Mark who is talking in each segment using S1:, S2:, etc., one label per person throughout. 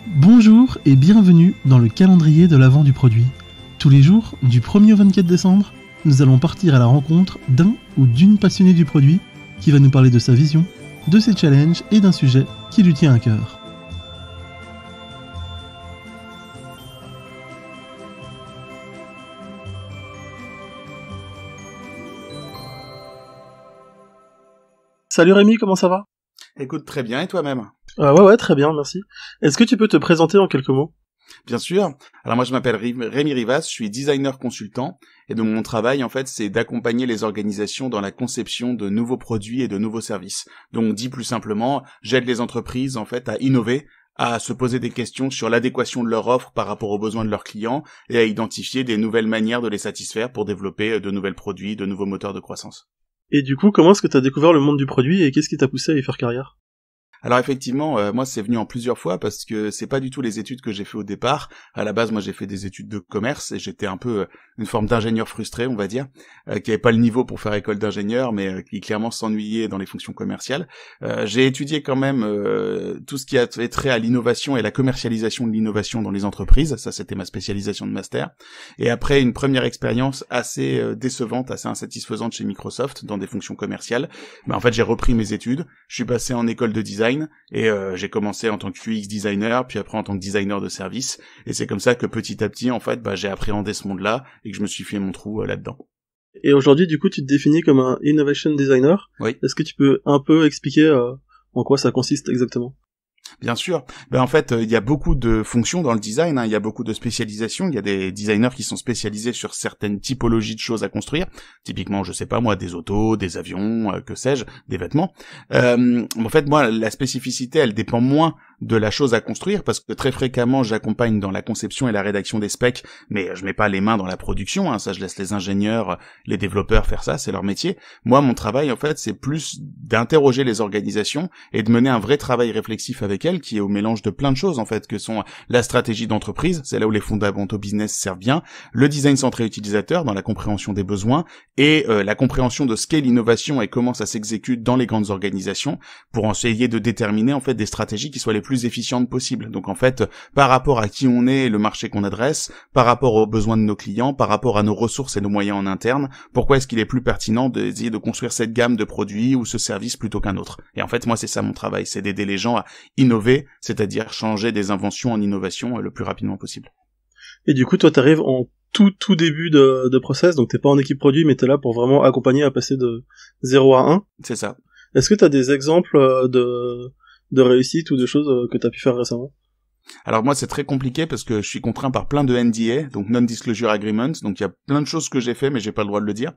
S1: Bonjour et bienvenue dans le calendrier de l'Avent du produit. Tous les jours, du 1er au 24 décembre, nous allons partir à la rencontre d'un ou d'une passionnée du produit qui va nous parler de sa vision, de ses challenges et d'un sujet qui lui tient à cœur. Salut Rémi, comment ça va ?
S2: Écoute, très bien, et toi-même ?
S1: Ouais, très bien, merci. Est-ce que tu peux te présenter en quelques mots ?
S2: Bien sûr. Alors moi, je m'appelle Rémi Rivas, je suis designer consultant, et donc mon travail, en fait, c'est d'accompagner les organisations dans la conception de nouveaux produits et de nouveaux services. Donc, dit plus simplement, j'aide les entreprises, en fait, à innover, à se poser des questions sur l'adéquation de leur offre par rapport aux besoins de leurs clients, et à identifier des nouvelles manières de les satisfaire pour développer de nouveaux produits, de nouveaux moteurs de croissance.
S1: Et du coup, comment est-ce que tu as découvert le monde du produit et qu'est-ce qui t'a poussé à y faire carrière ?
S2: Alors effectivement, moi c'est venu en plusieurs fois parce que c'est pas du tout les études que j'ai fait au départ. À la base, moi j'ai fait des études de commerce et j'étais un peu une forme d'ingénieur frustré, on va dire, qui avait pas le niveau pour faire école d'ingénieur, mais qui clairement s'ennuyait dans les fonctions commerciales. J'ai étudié quand même tout ce qui a trait à l'innovation et la commercialisation de l'innovation dans les entreprises. Ça, c'était ma spécialisation de master. Et après une première expérience assez décevante, assez insatisfaisante chez Microsoft dans des fonctions commerciales, en fait j'ai repris mes études. Je suis passé en école de design. Et j'ai commencé en tant que UX designer, puis après en tant que designer de service, et c'est comme ça que petit à petit, en fait, j'ai appréhendé ce monde-là, et que je me suis fait mon trou là-dedans.
S1: Et aujourd'hui, du coup, tu te définis comme un innovation designer.
S2: Oui.
S1: Est-ce que tu peux un peu expliquer en quoi ça consiste exactement ?
S2: Bien sûr. En fait, il y a beaucoup de fonctions dans le design, il y a beaucoup de spécialisations. Il y a des designers qui sont spécialisés sur certaines typologies de choses à construire. Typiquement, je sais pas moi, des autos, des avions, que sais-je, des vêtements. En fait, moi, la spécificité, elle dépend moins de la chose à construire, parce que très fréquemment, j'accompagne dans la conception et la rédaction des specs, mais je mets pas les mains dans la production, ça je laisse les ingénieurs, les développeurs faire ça, c'est leur métier. Moi, mon travail, en fait, c'est plus d'interroger les organisations et de mener un vrai travail réflexif avec elles, qui est au mélange de plein de choses, en fait, que sont la stratégie d'entreprise, c'est là où les fondamentaux business servent bien, le design centré utilisateur, dans la compréhension des besoins, et la compréhension de ce qu'est l'innovation et comment ça s'exécute dans les grandes organisations, pour essayer de déterminer, en fait, des stratégies qui soient les plus efficientes possibles. Donc en fait, par rapport à qui on est et le marché qu'on adresse, par rapport aux besoins de nos clients, par rapport à nos ressources et nos moyens en interne, pourquoi est-ce qu'il est plus pertinent d'essayer de construire cette gamme de produits ou ce service plutôt qu'un autre. Et en fait, moi, c'est ça mon travail, c'est d'aider les gens à innover, c'est-à-dire changer des inventions en innovation le plus rapidement possible.
S1: Et du coup, toi, t'arrives en tout début de process, donc t'es pas en équipe produit, mais t'es là pour vraiment accompagner à passer de 0 à 1.
S2: C'est ça.
S1: Est-ce que t'as des exemples de réussite ou de choses que t'as pu faire récemment ?
S2: Alors moi c'est très compliqué parce que je suis contraint par plein de NDA, donc Non-Disclosure Agreements, donc il y a plein de choses que j'ai fait mais j'ai pas le droit de le dire.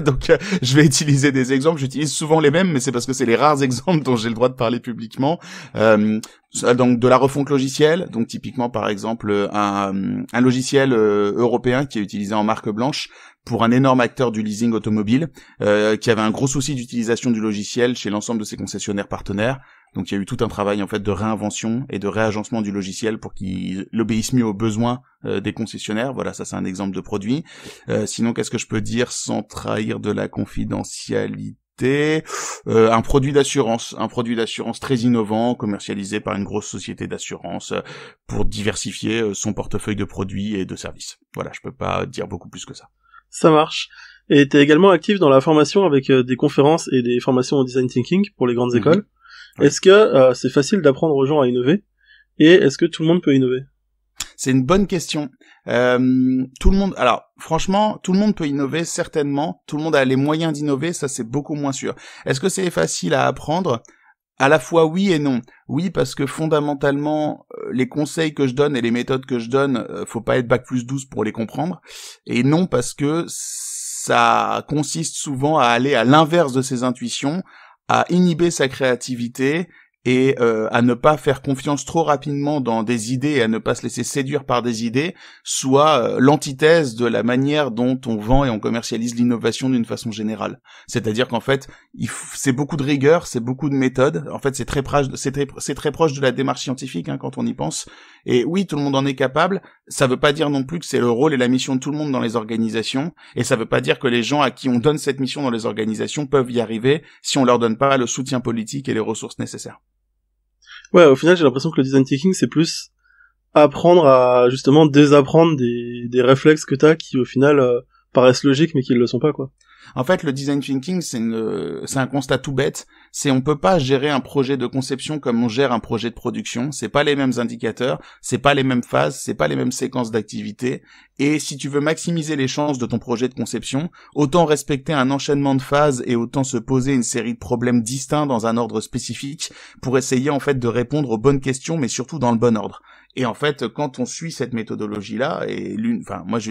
S2: Donc je vais utiliser des exemples, j'utilise souvent les mêmes mais c'est parce que c'est les rares exemples dont j'ai le droit de parler publiquement. Donc de la refonte logicielle, donc typiquement par exemple un logiciel européen qui est utilisé en marque blanche pour un énorme acteur du leasing automobile qui avait un gros souci d'utilisation du logiciel chez l'ensemble de ses concessionnaires partenaires. Donc il y a eu tout un travail en fait de réinvention et de réagencement du logiciel pour qu'il obéisse mieux aux besoins des concessionnaires. Voilà, ça c'est un exemple de produit. Sinon, qu'est-ce que je peux dire sans trahir de la confidentialité ? Un produit d'assurance très innovant, commercialisé par une grosse société d'assurance pour diversifier son portefeuille de produits et de services. Voilà, je peux pas dire beaucoup plus que ça.
S1: Ça marche. Et t'es également actif dans la formation avec des conférences et des formations en design thinking pour les grandes écoles. Ouais. Est-ce que c'est facile d'apprendre aux gens à innover ? Et est-ce que tout le monde peut innover ?
S2: C'est une bonne question. Tout le monde, alors franchement, tout le monde peut innover, certainement. Tout le monde a les moyens d'innover, ça c'est beaucoup moins sûr. Est-ce que c'est facile à apprendre ? À la fois oui et non. Oui, parce que fondamentalement, les conseils que je donne et les méthodes que je donne, faut pas être bac+12 pour les comprendre. Et non, parce que ça consiste souvent à aller à l'inverse de ses intuitions, à inhiber sa créativité et à ne pas faire confiance trop rapidement dans des idées et à ne pas se laisser séduire par des idées, soit l'antithèse de la manière dont on vend et on commercialise l'innovation d'une façon générale. C'est-à-dire qu'en fait, c'est beaucoup de rigueur, c'est beaucoup de méthode. En fait, c'est très proche de la démarche scientifique quand on y pense. Et oui, tout le monde en est capable. Ça veut pas dire non plus que c'est le rôle et la mission de tout le monde dans les organisations. Et ça veut pas dire que les gens à qui on donne cette mission dans les organisations peuvent y arriver si on leur donne pas le soutien politique et les ressources nécessaires.
S1: Ouais, au final, j'ai l'impression que le design thinking, c'est plus apprendre à, justement, désapprendre des réflexes que t'as qui, au final, paraissent logiques, mais qui ne le sont pas, quoi.
S2: En fait, le design thinking, c'est un constat tout bête. On peut pas gérer un projet de conception comme on gère un projet de production. C'est pas les mêmes indicateurs, c'est pas les mêmes phases, c'est pas les mêmes séquences d'activités. Et si tu veux maximiser les chances de ton projet de conception, autant respecter un enchaînement de phases et autant se poser une série de problèmes distincts dans un ordre spécifique pour essayer, en fait, de répondre aux bonnes questions, mais surtout dans le bon ordre. Et en fait, quand on suit cette méthodologie-là, et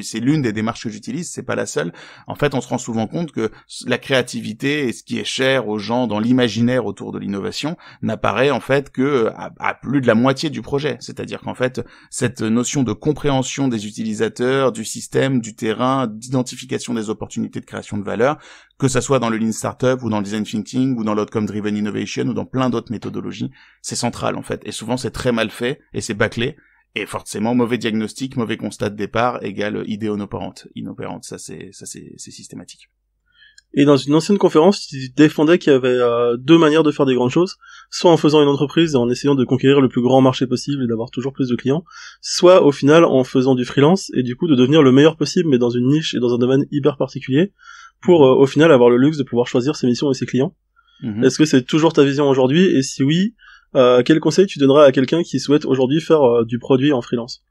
S2: c'est l'une des démarches que j'utilise, c'est pas la seule. En fait, on se rend souvent compte que la créativité et ce qui est cher aux gens dans l'imaginaire autour de l'innovation n'apparaît en fait que à plus de la moitié du projet. C'est-à-dire qu'en fait, cette notion de compréhension des utilisateurs, du système, du terrain, d'identification des opportunités de création de valeur, que ça soit dans le Lean Startup ou dans le Design Thinking ou dans l'Outcome Driven Innovation ou dans plein d'autres méthodologies, c'est central en fait. Et souvent c'est très mal fait et c'est bâclé. Et forcément, mauvais diagnostic, mauvais constat de départ égale idée inopérante. Ça c'est systématique.
S1: Et dans une ancienne conférence, tu défendais qu'il y avait deux manières de faire des grandes choses, soit en faisant une entreprise et en essayant de conquérir le plus grand marché possible et d'avoir toujours plus de clients, soit au final en faisant du freelance et du coup de devenir le meilleur possible mais dans une niche et dans un domaine hyper particulier pour au final avoir le luxe de pouvoir choisir ses missions et ses clients. Mm-hmm. Est-ce que c'est toujours ta vision aujourd'hui, et si oui, quel conseil tu donneras à quelqu'un qui souhaite aujourd'hui faire du produit en freelance?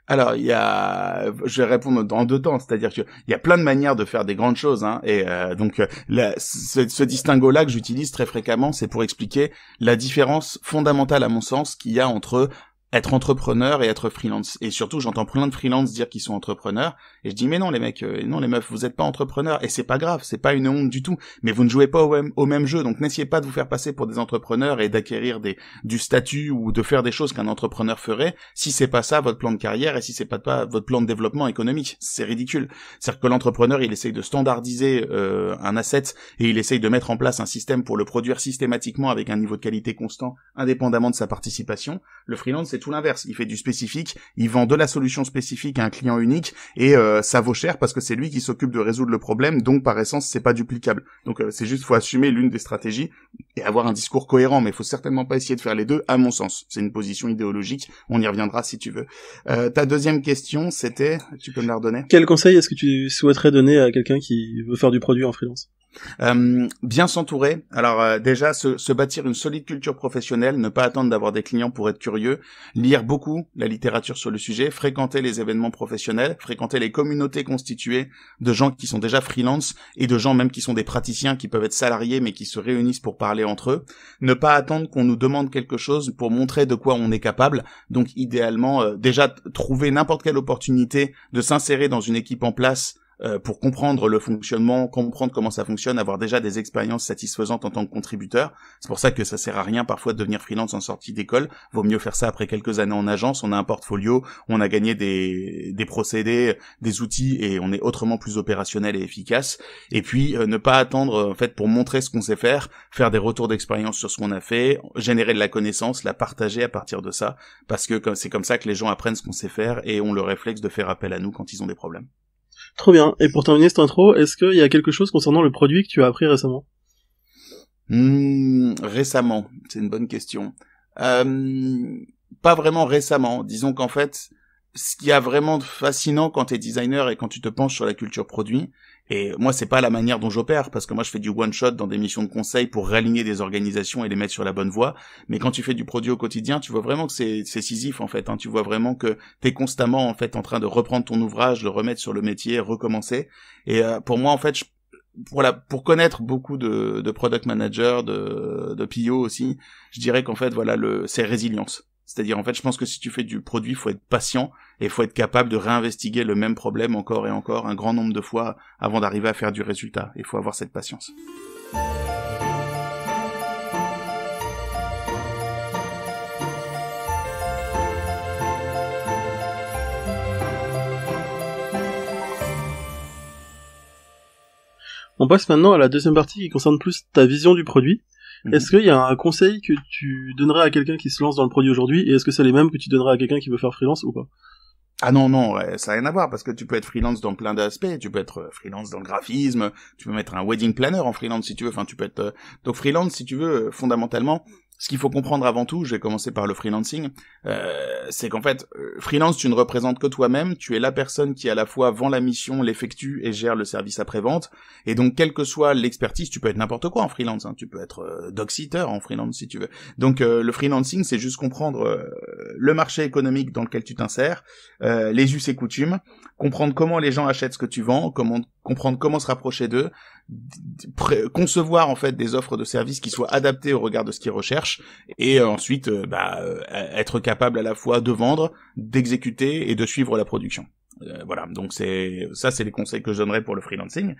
S2: Alors, je vais répondre en deux temps, c'est-à-dire qu'il y a plein de manières de faire des grandes choses, hein, et donc ce distinguo-là que j'utilise très fréquemment, c'est pour expliquer la différence fondamentale à mon sens qu'il y a entre être entrepreneur et être freelance. Et surtout, j'entends plein de freelance dire qu'ils sont entrepreneurs, et je dis mais non les mecs, non les meufs, vous êtes pas entrepreneurs, et c'est pas grave, c'est pas une honte du tout, mais vous ne jouez pas au même jeu, donc n'essayez pas de vous faire passer pour des entrepreneurs et d'acquérir du statut ou de faire des choses qu'un entrepreneur ferait, si c'est pas ça votre plan de carrière et si c'est pas votre plan de développement économique. C'est ridicule. C'est-à-dire que l'entrepreneur, il essaye de standardiser un asset et il essaye de mettre en place un système pour le produire systématiquement avec un niveau de qualité constant, indépendamment de sa participation. Le freelance, c'est tout l'inverse. Il fait du spécifique, il vend de la solution spécifique à un client unique et ça vaut cher parce que c'est lui qui s'occupe de résoudre le problème, donc par essence c'est pas duplicable. Donc c'est juste, faut assumer l'une des stratégies et avoir un discours cohérent, mais il faut certainement pas essayer de faire les deux à mon sens. C'est une position idéologique, on y reviendra si tu veux. Ta deuxième question, c'était, tu peux me la redonner?
S1: Quel conseil est-ce que tu souhaiterais donner à quelqu'un qui veut faire du produit en freelance?
S2: Bien s'entourer. Alors déjà se bâtir une solide culture professionnelle, ne pas attendre d'avoir des clients pour être curieux, lire beaucoup la littérature sur le sujet, fréquenter les événements professionnels, fréquenter les communautés constituées de gens qui sont déjà freelance et de gens même qui sont des praticiens qui peuvent être salariés mais qui se réunissent pour parler entre eux, ne pas attendre qu'on nous demande quelque chose pour montrer de quoi on est capable. Donc idéalement déjà trouver n'importe quelle opportunité de s'insérer dans une équipe en place pour comprendre le fonctionnement, comprendre comment ça fonctionne, avoir déjà des expériences satisfaisantes en tant que contributeur. C'est pour ça que ça sert à rien parfois de devenir freelance en sortie d'école. Vaut mieux faire ça après quelques années en agence. On a un portfolio, on a gagné des procédés, des outils et on est autrement plus opérationnel et efficace. Et puis ne pas attendre en fait pour montrer ce qu'on sait faire des retours d'expérience sur ce qu'on a fait, générer de la connaissance, la partager à partir de ça, parce que c'est comme ça que les gens apprennent ce qu'on sait faire et ont le réflexe de faire appel à nous quand ils ont des problèmes.
S1: Trop bien. Et pour terminer cette intro, est-ce qu'il y a quelque chose concernant le produit que tu as appris récemment?
S2: Récemment, c'est une bonne question. Pas vraiment récemment. Disons qu'en fait, ce qui est vraiment fascinant quand t'es designer et quand tu te penches sur la culture produit, et moi c'est pas la manière dont j'opère, parce que moi je fais du one shot dans des missions de conseil pour réaligner des organisations et les mettre sur la bonne voie, mais quand tu fais du produit au quotidien, tu vois vraiment que c'est Sisyphe en fait, hein. Tu vois vraiment que t'es constamment en fait en train de reprendre ton ouvrage, le remettre sur le métier, recommencer, et pour moi en fait pour connaître beaucoup de product managers, de PO aussi, je dirais qu'en fait voilà c'est résilience. C'est-à-dire, en fait, je pense que si tu fais du produit, il faut être patient et il faut être capable de réinvestiguer le même problème encore et encore un grand nombre de fois avant d'arriver à faire du résultat. Il faut avoir cette patience.
S1: On passe maintenant à la deuxième partie qui concerne plus ta vision du produit. Est-ce qu'il y a un conseil que tu donnerais à quelqu'un qui se lance dans le produit aujourd'hui, et est-ce que c'est les mêmes que tu donnerais à quelqu'un qui veut faire freelance ou pas?
S2: Ah non, ouais, ça n'a rien à voir, parce que tu peux être freelance dans plein d'aspects, tu peux être freelance dans le graphisme, tu peux mettre un wedding planner en freelance si tu veux, enfin tu peux être... Donc freelance, si tu veux, fondamentalement, ce qu'il faut comprendre avant tout, je vais commencer par le freelancing, c'est qu'en fait, freelance, tu ne représentes que toi-même, tu es la personne qui à la fois vend la mission, l'effectue et gère le service après-vente, et donc quelle que soit l'expertise, tu peux être n'importe quoi en freelance, hein, tu peux être dog-sitter en freelance si tu veux. Donc le freelancing, c'est juste comprendre le marché économique dans lequel tu t'insères, les us et coutumes, comprendre comment les gens achètent ce que tu vends, comprendre comment se rapprocher d'eux, concevoir en fait des offres de services qui soient adaptées au regard de ce qu'ils recherchent, et ensuite être capable à la fois de vendre, d'exécuter et de suivre la production. Voilà, donc c'est les conseils que je donnerais pour le freelancing.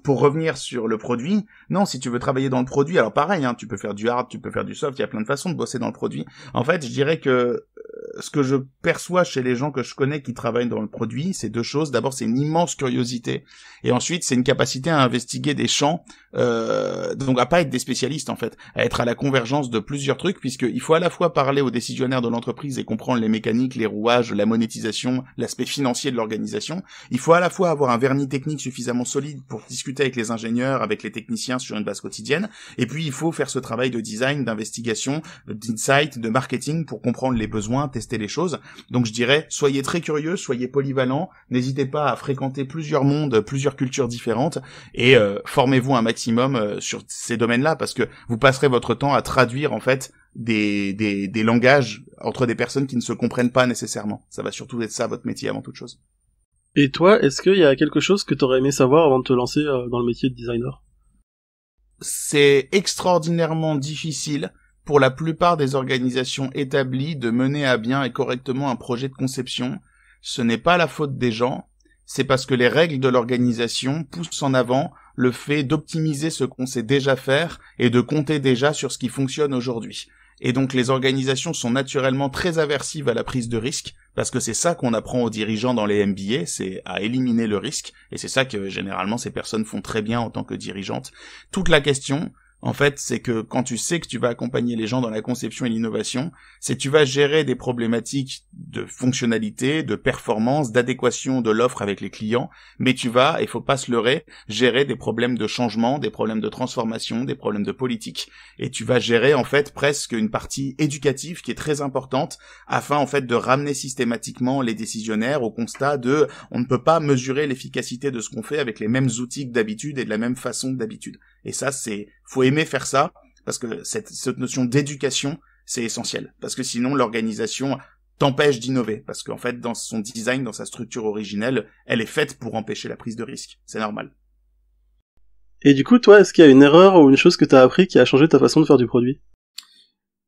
S2: Pour revenir sur le produit, non, si tu veux travailler dans le produit, alors pareil, hein, tu peux faire du hard, tu peux faire du soft, il y a plein de façons de bosser dans le produit. En fait, je dirais que ce que je perçois chez les gens que je connais qui travaillent dans le produit, c'est deux choses. D'abord, c'est une immense curiosité, et ensuite, c'est une capacité à investiguer des champs, donc à pas être des spécialistes en fait, à être à la convergence de plusieurs trucs, puisqu'il faut à la fois parler aux décisionnaires de l'entreprise et comprendre les mécaniques, les rouages, la monétisation, l'aspect financier de l'organisation. Il faut à la fois avoir un vernis technique suffisamment solide pour discuter avec les ingénieurs, avec les techniciens sur une base quotidienne, et puis il faut faire ce travail de design, d'investigation, d'insight, de marketing pour comprendre les besoins, tester les choses. Donc je dirais, soyez très curieux, soyez polyvalents, n'hésitez pas à fréquenter plusieurs mondes, plusieurs cultures différentes, et formez-vous un maximum sur ces domaines-là, parce que vous passerez votre temps à traduire en fait des langages entre des personnes qui ne se comprennent pas nécessairement. Ça va surtout être ça votre métier avant toute chose.
S1: Et toi, est-ce qu'il y a quelque chose que t'aurais aimé savoir avant de te lancer dans le métier de designer?
S2: C'est extraordinairement difficile pour la plupart des organisations établies de mener à bien et correctement un projet de conception. Ce n'est pas la faute des gens, c'est parce que les règles de l'organisation poussent en avant le fait d'optimiser ce qu'on sait déjà faire et de compter déjà sur ce qui fonctionne aujourd'hui. Et donc les organisations sont naturellement très aversives à la prise de risque, parce que c'est ça qu'on apprend aux dirigeants dans les MBA, c'est à éliminer le risque, et c'est ça que généralement ces personnes font très bien en tant que dirigeantes. Toute la question, en fait, c'est que quand tu sais que tu vas accompagner les gens dans la conception et l'innovation, c'est que tu vas gérer des problématiques de fonctionnalité, de performance, d'adéquation de l'offre avec les clients, mais tu vas, il faut pas se leurrer, gérer des problèmes de changement, des problèmes de transformation, des problèmes de politique, et tu vas gérer en fait presque une partie éducative qui est très importante afin en fait de ramener systématiquement les décisionnaires au constat de on ne peut pas mesurer l'efficacité de ce qu'on fait avec les mêmes outils que d'habitude et de la même façon que d'habitude. Et ça, faut aimer faire ça, parce que cette notion d'éducation, c'est essentiel. Parce que sinon, l'organisation t'empêche d'innover. Parce qu'en fait, dans son design, dans sa structure originelle, elle est faite pour empêcher la prise de risque. C'est normal.
S1: Et du coup, toi, est-ce qu'il y a une erreur ou une chose que t'as appris qui a changé ta façon de faire du produit?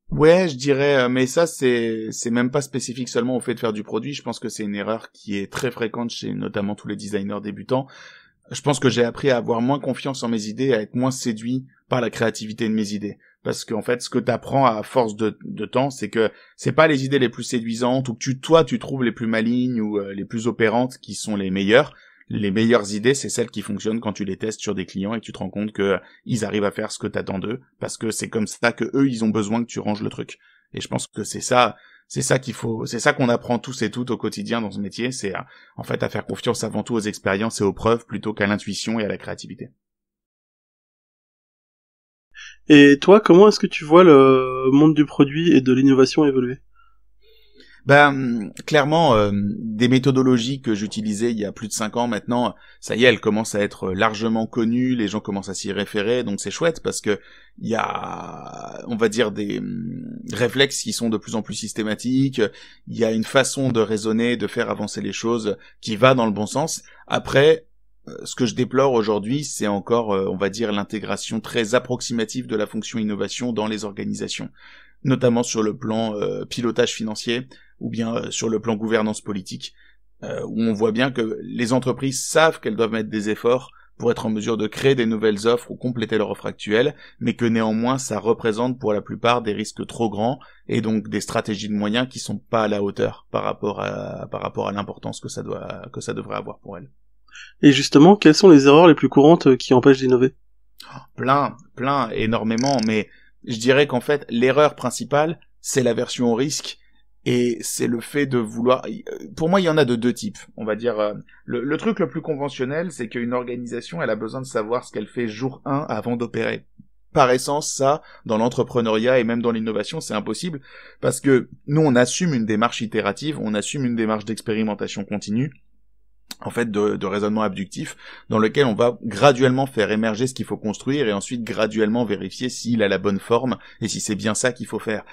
S2: Ouais, je dirais, mais ça, c'est même pas spécifique seulement au fait de faire du produit. Je pense que c'est une erreur qui est très fréquente chez notamment tous les designers débutants. Je pense que j'ai appris à avoir moins confiance en mes idées, à être moins séduit par la créativité de mes idées. Parce qu'en fait, ce que t'apprends à force de temps, c'est que c'est pas les idées les plus séduisantes ou que tu trouves les plus malignes ou les plus opérantes qui sont les meilleures. Les meilleures idées, c'est celles qui fonctionnent quand tu les testes sur des clients et que tu te rends compte que ils arrivent à faire ce que t'attends d'eux, parce que c'est comme ça que eux, ils ont besoin que tu ranges le truc. Et je pense que c'est ça qu'on apprend tous et toutes au quotidien dans ce métier, c'est en fait à faire confiance avant tout aux expériences et aux preuves plutôt qu'à l'intuition et à la créativité.
S1: Et toi, comment est-ce que tu vois le monde du produit et de l'innovation évoluer?
S2: Clairement, des méthodologies que j'utilisais il y a plus de 5 ans maintenant, ça y est, elles commencent à être largement connues, les gens commencent à s'y référer, donc c'est chouette parce que il y a, on va dire, des réflexes qui sont de plus en plus systématiques, il y a une façon de raisonner, de faire avancer les choses qui va dans le bon sens. Après, ce que je déplore aujourd'hui, c'est encore, on va dire, l'intégration très approximative de la fonction innovation dans les organisations, notamment sur le plan pilotage financier ou bien sur le plan gouvernance politique, où on voit bien que les entreprises savent qu'elles doivent mettre des efforts pour être en mesure de créer des nouvelles offres ou compléter leur offre actuelle, mais que néanmoins ça représente pour la plupart des risques trop grands et donc des stratégies de moyens qui sont pas à la hauteur par rapport à l'importance que ça devrait avoir pour elles.
S1: Et justement, quelles sont les erreurs les plus courantes qui empêchent d'innover?
S2: Plein, énormément, mais je dirais qu'en fait, l'erreur principale, c'est l'aversion au risque, et c'est le fait de vouloir... Pour moi, il y en a de deux types, on va dire. Le truc le plus conventionnel, c'est qu'une organisation, elle a besoin de savoir ce qu'elle fait jour 1 avant d'opérer. par essence, ça, dans l'entrepreneuriat et même dans l'innovation, c'est impossible, parce que nous, on assume une démarche itérative, on assume une démarche d'expérimentation continue, en fait, de raisonnement abductif, dans lequel on va graduellement faire émerger ce qu'il faut construire et ensuite graduellement vérifier s'il a la bonne forme et si c'est bien ça qu'il faut faire.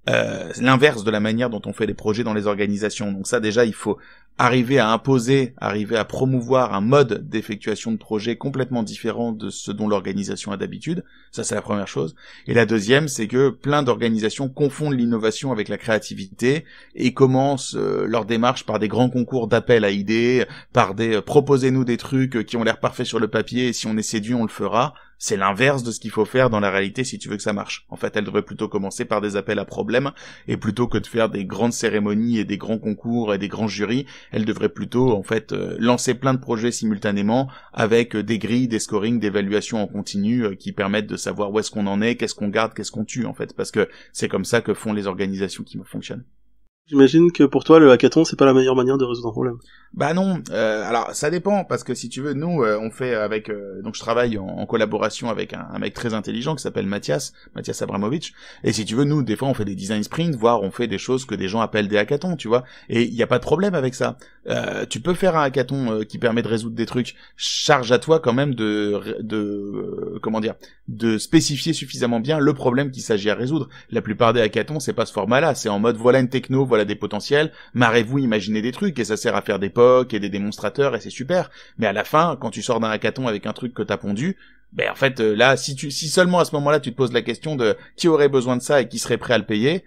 S2: L'inverse de la manière dont on fait les projets dans les organisations. Donc ça, déjà, il faut arriver à imposer, arriver à promouvoir un mode d'effectuation de projet complètement différent de ce dont l'organisation a d'habitude. Ça, c'est la première chose. Et la deuxième, c'est que plein d'organisations confondent l'innovation avec la créativité et commencent leur démarche par des grands concours d'appel à idées, par des proposez-nous des trucs qui ont l'air parfaits sur le papier et si on est séduit, on le fera. C'est l'inverse de ce qu'il faut faire dans la réalité si tu veux que ça marche. En fait, elle devrait plutôt commencer par des appels à problèmes, et plutôt que de faire des grandes cérémonies et des grands concours et des grands jurys, elle devrait plutôt, en fait, lancer plein de projets simultanément avec des grilles, des scorings, d'évaluation en continu qui permettent de savoir où est-ce qu'on en est, qu'est-ce qu'on garde, qu'est-ce qu'on tue, en fait. Parce que c'est comme ça que font les organisations qui fonctionnent.
S1: J'imagine que pour toi, le hackathon, c'est pas la meilleure manière de résoudre un problème.
S2: Bah non, alors ça dépend, parce que si tu veux, nous, on fait avec... donc je travaille en collaboration avec un mec très intelligent qui s'appelle Mathias Abramovich, et si tu veux, nous, des fois, on fait des design sprints, voire on fait des choses que des gens appellent des hackathons, tu vois, et il n'y a pas de problème avec ça. Tu peux faire un hackathon qui permet de résoudre des trucs, charge à toi quand même de spécifier suffisamment bien le problème qu'il s'agit à résoudre. La plupart des hackathons, c'est pas ce format-là, c'est en mode voilà une techno, voilà des potentiels, marrez-vous, imaginez des trucs, et ça sert à faire des POC et des démonstrateurs, et c'est super. Mais à la fin, quand tu sors d'un hackathon avec un truc que t'as pondu, ben en fait, là, si seulement à ce moment-là tu te poses la question de qui aurait besoin de ça et qui serait prêt à le payer,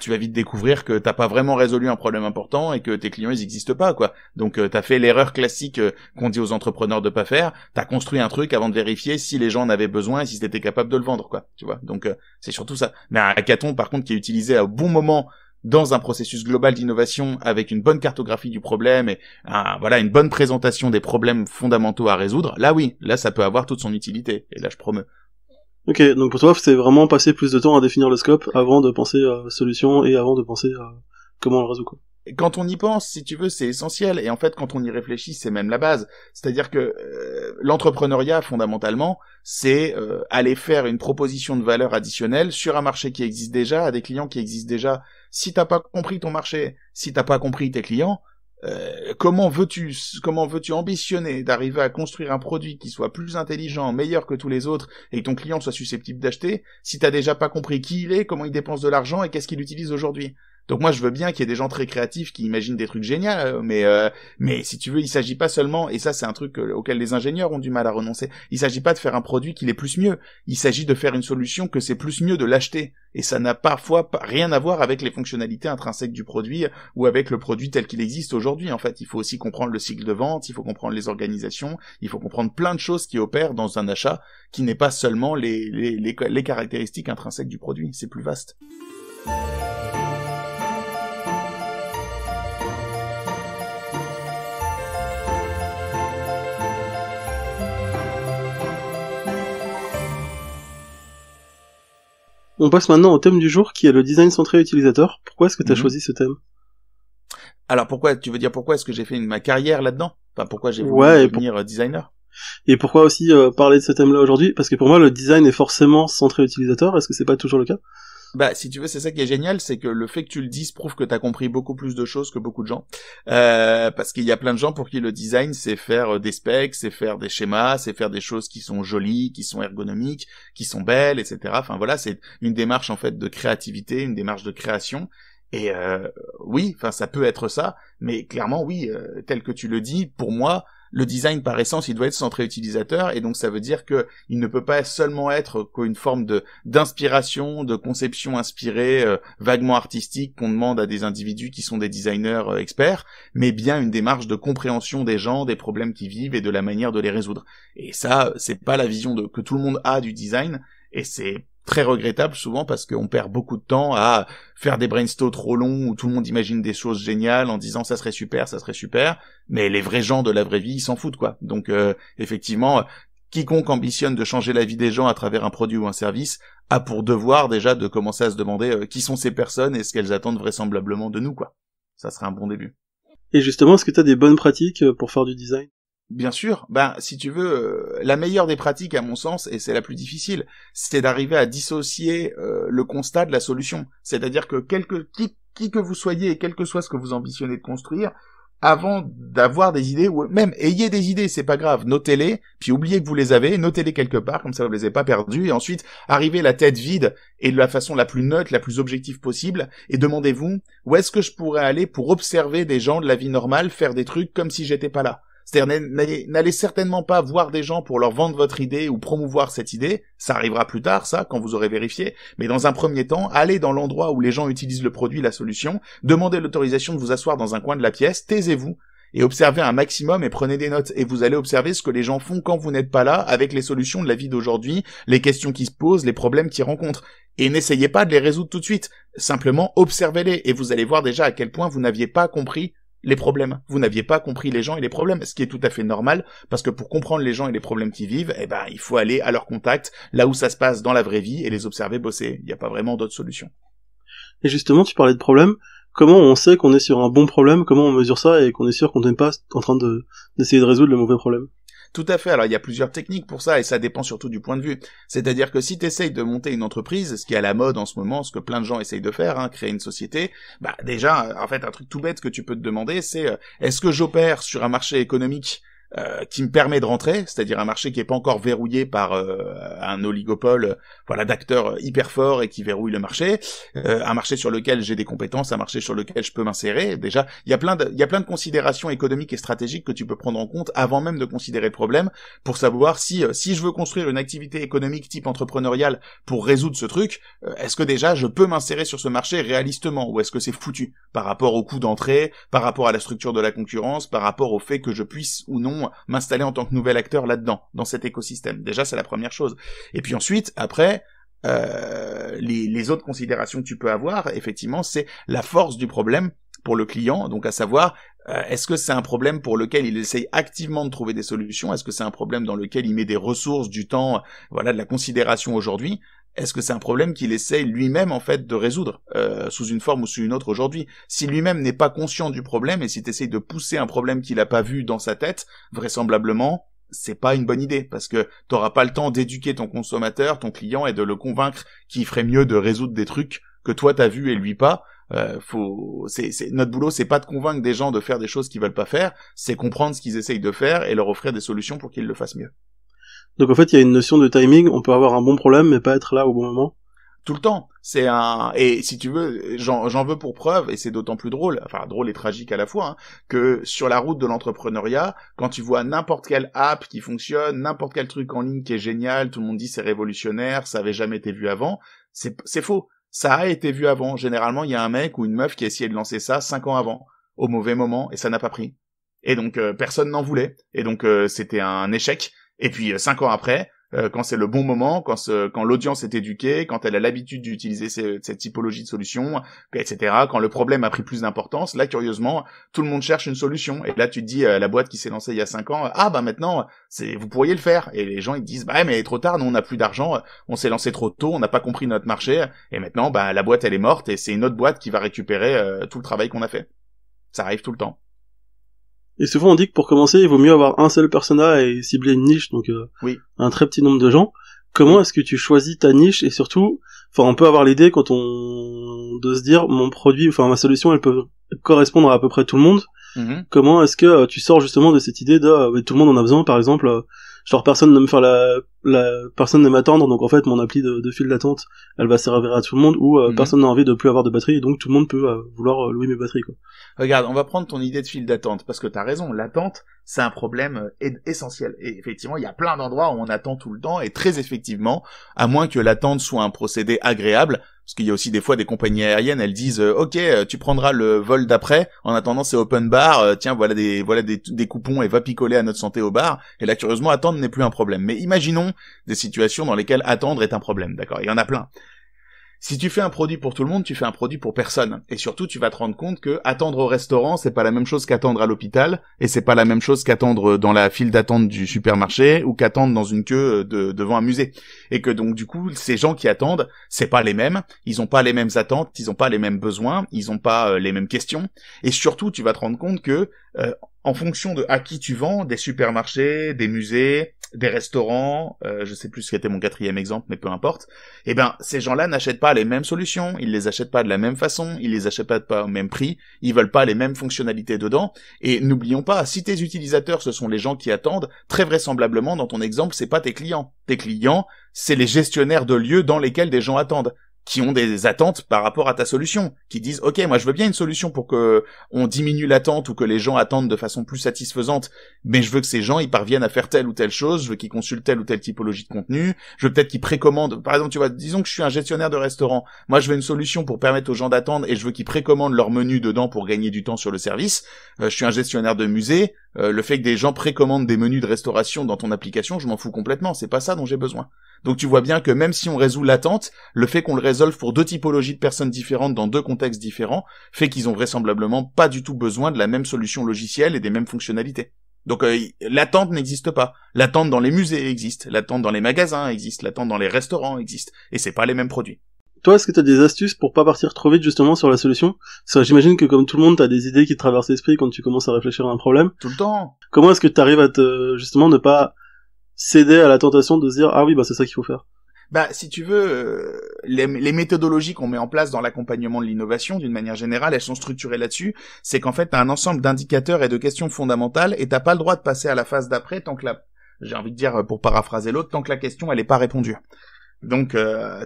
S2: tu vas vite découvrir que t'as pas vraiment résolu un problème important et que tes clients ils existent pas, quoi. Donc t'as fait l'erreur classique qu'on dit aux entrepreneurs de pas faire, t'as construit un truc avant de vérifier si les gens en avaient besoin et si t'étais capable de le vendre, quoi. Tu vois. Donc c'est surtout ça. Mais un hackathon par contre qui est utilisé au bon moment dans un processus global d'innovation avec une bonne cartographie du problème et une bonne présentation des problèmes fondamentaux à résoudre, là oui, là ça peut avoir toute son utilité et là je promeux.
S1: Ok, donc pour toi c'est vraiment passer plus de temps à définir le scope avant de penser à solution et avant de penser à comment on le résout, quoi.
S2: Quand on y pense, si tu veux, c'est essentiel. Et en fait, quand on y réfléchit, c'est même la base. C'est-à-dire que l'entrepreneuriat, fondamentalement, c'est aller faire une proposition de valeur additionnelle sur un marché qui existe déjà, à des clients qui existent déjà. Si t'as pas compris ton marché, si t'as pas compris tes clients, comment veux-tu ambitionner d'arriver à construire un produit qui soit plus intelligent, meilleur que tous les autres, et que ton client soit susceptible d'acheter, si t'as déjà pas compris qui il est, comment il dépense de l'argent et qu'est-ce qu'il utilise aujourd'hui? Donc moi je veux bien qu'il y ait des gens très créatifs qui imaginent des trucs géniaux, mais si tu veux, il s'agit pas seulement, et ça c'est un truc auquel les ingénieurs ont du mal à renoncer, il s'agit pas de faire un produit qui est plus mieux, il s'agit de faire une solution que c'est plus mieux de l'acheter, et ça n'a parfois rien à voir avec les fonctionnalités intrinsèques du produit ou avec le produit tel qu'il existe aujourd'hui. En fait, il faut aussi comprendre le cycle de vente, il faut comprendre les organisations, il faut comprendre plein de choses qui opèrent dans un achat qui n'est pas seulement les caractéristiques intrinsèques du produit, c'est plus vaste.
S1: On passe maintenant au thème du jour qui est le design centré utilisateur. Pourquoi est-ce que tu as choisi ce thème?
S2: Alors pourquoi est-ce que j'ai fait ma carrière là-dedans? Enfin pourquoi j'ai voulu devenir designer?
S1: Et pourquoi aussi parler de ce thème-là aujourd'hui? Parce que pour moi le design est forcément centré utilisateur, est-ce que c'est pas toujours le cas?
S2: Bah, si tu veux, c'est ça qui est génial, c'est que le fait que tu le dises prouve que t'as compris beaucoup plus de choses que beaucoup de gens. Parce qu'il y a plein de gens pour qui le design, c'est faire des specs, c'est faire des schémas, c'est faire des choses qui sont jolies, qui sont ergonomiques, qui sont belles, etc. Enfin voilà, c'est une démarche en fait de créativité, une démarche de création. Et oui, enfin ça peut être ça, mais clairement oui, tel que tu le dis, pour moi, le design par essence, il doit être centré utilisateur, et donc ça veut dire que il ne peut pas seulement être qu'une forme d'inspiration, de conception inspirée, vaguement artistique qu'on demande à des individus qui sont des designers experts, mais bien une démarche de compréhension des gens, des problèmes qu'ils vivent et de la manière de les résoudre. Et ça, c'est pas la vision que tout le monde a du design, et c'est très regrettable souvent parce qu'on perd beaucoup de temps à faire des brainstorms trop longs où tout le monde imagine des choses géniales en disant ça serait super, mais les vrais gens de la vraie vie ils s'en foutent, quoi. Donc effectivement, quiconque ambitionne de changer la vie des gens à travers un produit ou un service a pour devoir déjà de commencer à se demander qui sont ces personnes et ce qu'elles attendent vraisemblablement de nous, quoi. Ça serait un bon début.
S1: Et justement, est-ce que tu as des bonnes pratiques pour faire du design?
S2: Bien sûr, si tu veux, la meilleure des pratiques à mon sens, et c'est la plus difficile, c'est d'arriver à dissocier le constat de la solution. C'est-à-dire que qui que vous soyez et quel que soit ce que vous ambitionnez de construire, avant d'avoir des idées, ou même ayez des idées, c'est pas grave, notez-les, puis oubliez que vous les avez, notez-les quelque part, comme ça vous les avez pas perdues, et ensuite arrivez la tête vide et de la façon la plus neutre, la plus objective possible, et demandez-vous où est-ce que je pourrais aller pour observer des gens de la vie normale faire des trucs comme si j'étais pas là. C'est-à-dire, n'allez certainement pas voir des gens pour leur vendre votre idée ou promouvoir cette idée, ça arrivera plus tard, ça, quand vous aurez vérifié, mais dans un premier temps, allez dans l'endroit où les gens utilisent le produit, la solution, demandez l'autorisation de vous asseoir dans un coin de la pièce, taisez-vous, et observez un maximum et prenez des notes, et vous allez observer ce que les gens font quand vous n'êtes pas là, avec les solutions de la vie d'aujourd'hui, les questions qui se posent, les problèmes qu'ils rencontrent. Et n'essayez pas de les résoudre tout de suite, simplement observez-les, et vous allez voir déjà à quel point vous n'aviez pas compris les problèmes. Vous n'aviez pas compris les gens et les problèmes, ce qui est tout à fait normal, parce que pour comprendre les gens et les problèmes qu'ils vivent, il faut aller à leur contact, là où ça se passe dans la vraie vie, et les observer bosser. Il n'y a pas vraiment d'autre solution.
S1: Et justement, tu parlais de problèmes. Comment on sait qu'on est sur un bon problème? Comment on mesure ça et qu'on est sûr qu'on n'est pas en train d'essayer de résoudre le mauvais problème?
S2: Tout à fait. Alors, il y a plusieurs techniques pour ça, et ça dépend surtout du point de vue. C'est-à-dire que si tu essayes de monter une entreprise, ce qui est à la mode en ce moment, ce que plein de gens essayent de faire, créer une société, déjà, en fait, un truc tout bête que tu peux te demander, c'est est-ce que j'opère sur un marché économique qui me permet de rentrer, c'est-à-dire un marché qui est pas encore verrouillé par un oligopole d'acteurs hyper forts et qui verrouille le marché, un marché sur lequel j'ai des compétences, un marché sur lequel je peux m'insérer. Déjà, il y a plein de considérations économiques et stratégiques que tu peux prendre en compte avant même de considérer le problème pour savoir si je veux construire une activité économique type entrepreneuriale pour résoudre ce truc, est-ce que déjà je peux m'insérer sur ce marché réalistement ou est-ce que c'est foutu par rapport au coût d'entrée, par rapport à la structure de la concurrence, par rapport au fait que je puisse ou non m'installer en tant que nouvel acteur là-dedans, dans cet écosystème. Déjà, c'est la première chose. Et puis ensuite, après, les autres considérations que tu peux avoir, effectivement, c'est la force du problème pour le client, donc à savoir, est-ce que c'est un problème pour lequel il essaye activement de trouver des solutions? Est-ce que c'est un problème dans lequel il met des ressources, du temps, de la considération aujourd'hui? Est-ce que c'est un problème qu'il essaye lui-même en fait de résoudre sous une forme ou sous une autre aujourd'hui? Si lui-même n'est pas conscient du problème et si tu essayes de pousser un problème qu'il a pas vu dans sa tête, vraisemblablement, c'est pas une bonne idée parce que t'auras pas le temps d'éduquer ton consommateur, ton client et de le convaincre qu'il ferait mieux de résoudre des trucs que toi t'as vu et lui pas. Notre boulot, c'est pas de convaincre des gens de faire des choses qu'ils veulent pas faire, c'est comprendre ce qu'ils essayent de faire et leur offrir des solutions pour qu'ils le fassent mieux.
S1: Donc en fait, il y a une notion de timing, on peut avoir un bon problème mais pas être là au bon moment.
S2: Tout le temps. Et si tu veux, j'en veux pour preuve, et c'est d'autant plus drôle, enfin drôle et tragique à la fois, que sur la route de l'entrepreneuriat, quand tu vois n'importe quelle app qui fonctionne, n'importe quel truc en ligne qui est génial, tout le monde dit c'est révolutionnaire, ça avait jamais été vu avant, c'est faux. Ça a été vu avant. Généralement, il y a un mec ou une meuf qui a essayé de lancer ça 5 ans avant, au mauvais moment, et ça n'a pas pris. Et donc, personne n'en voulait. Et donc, c'était un échec. Et puis 5 ans après, quand c'est le bon moment, quand l'audience est éduquée, quand elle a l'habitude d'utiliser cette typologie de solution, etc., quand le problème a pris plus d'importance, là curieusement, tout le monde cherche une solution. Et là tu te dis, la boîte qui s'est lancée il y a 5 ans, maintenant, vous pourriez le faire. Et les gens ils te disent, mais trop tard, nous on n'a plus d'argent, on s'est lancé trop tôt, on n'a pas compris notre marché, et maintenant la boîte elle est morte et c'est une autre boîte qui va récupérer tout le travail qu'on a fait. Ça arrive tout le temps.
S1: Et souvent on dit que pour commencer, il vaut mieux avoir un seul persona et cibler une niche, donc
S2: oui.
S1: Un très petit nombre de gens. Comment est-ce que tu choisis ta niche et surtout, on peut avoir l'idée de se dire mon produit, ma solution, elle peut correspondre à peu près tout le monde. Mm-hmm. Comment est-ce que tu sors justement de cette idée de tout le monde en a besoin, par exemple, personne ne me faire personne ne m'attendre, donc en fait mon appli de file d'attente, elle va servir à tout le monde, ou personne n'a envie de plus avoir de batterie, et donc tout le monde peut vouloir louer mes batteries, quoi.
S2: Regarde, on va prendre ton idée de file d'attente, parce que t'as raison, l'attente, c'est un problème essentiel. Et effectivement, il y a plein d'endroits où on attend tout le temps, et très effectivement, à moins que l'attente soit un procédé agréable, parce qu'il y a aussi des fois des compagnies aériennes, elles disent ok, tu prendras le vol d'après, en attendant c'est open bar, tiens voilà des coupons et va picoler à notre santé au bar, et là curieusement attendre n'est plus un problème. Mais imaginons des situations dans lesquelles attendre est un problème, d'accord? Il y en a plein. Si tu fais un produit pour tout le monde, tu fais un produit pour personne. Et surtout, tu vas te rendre compte que attendre au restaurant, c'est pas la même chose qu'attendre à l'hôpital, et c'est pas la même chose qu'attendre dans la file d'attente du supermarché, ou qu'attendre dans une queue devant un musée. Et que donc, du coup, ces gens qui attendent, c'est pas les mêmes, ils ont pas les mêmes attentes, ils ont pas les mêmes besoins, ils ont pas les mêmes questions. Et surtout, tu vas te rendre compte que, en fonction de à qui tu vends, des supermarchés, des musées, des restaurants, je sais plus ce qu'était mon 4e exemple, mais peu importe, eh ben, ces gens-là n'achètent pas les mêmes solutions, ils les achètent pas de la même façon, ils les achètent pas au même prix, ils veulent pas les mêmes fonctionnalités dedans, et n'oublions pas, si tes utilisateurs, ce sont les gens qui attendent, très vraisemblablement, dans ton exemple, c'est pas tes clients. Tes clients, c'est les gestionnaires de lieux dans lesquels des gens attendent, qui ont des attentes par rapport à ta solution, qui disent ok, moi je veux bien une solution pour que on diminue l'attente ou que les gens attendent de façon plus satisfaisante, mais je veux que ces gens ils parviennent à faire telle ou telle chose, je veux qu'ils consultent telle ou telle typologie de contenu, je veux peut-être qu'ils précommandent, par exemple tu vois, disons que je suis un gestionnaire de restaurant, moi je veux une solution pour permettre aux gens d'attendre et je veux qu'ils précommandent leur menu dedans pour gagner du temps sur le service, je suis un gestionnaire de musée, le fait que des gens précommandent des menus de restauration dans ton application, je m'en fous complètement, c'est pas ça dont j'ai besoin. Donc tu vois bien que même si on résout l'attente, le fait qu'on le résolve pour 2 typologies de personnes différentes dans 2 contextes différents, fait qu'ils ont vraisemblablement pas du tout besoin de la même solution logicielle et des mêmes fonctionnalités. Donc l'attente n'existe pas. L'attente dans les musées existe, l'attente dans les magasins existe, l'attente dans les restaurants existe, et c'est pas les mêmes produits.
S1: Toi, est-ce que t'as des astuces pour pas partir trop vite justement sur la solution? Parce que j'imagine que comme tout le monde, t'as des idées qui te traversent l'esprit quand tu commences à réfléchir à un problème.
S2: Tout le temps.
S1: Comment est-ce que t'arrives à justement ne pas céder à la tentation de se dire ah oui bah c'est ça qu'il faut faire?
S2: Bah, si tu veux, les méthodologies qu'on met en place dans l'accompagnement de l'innovation, d'une manière générale, elles sont structurées là-dessus. C'est qu'en fait, t'as un ensemble d'indicateurs et de questions fondamentales, et t'as pas le droit de passer à la phase d'après tant que j'ai envie de dire, pour paraphraser l'autre, tant que la question, elle est pas répondue. Donc,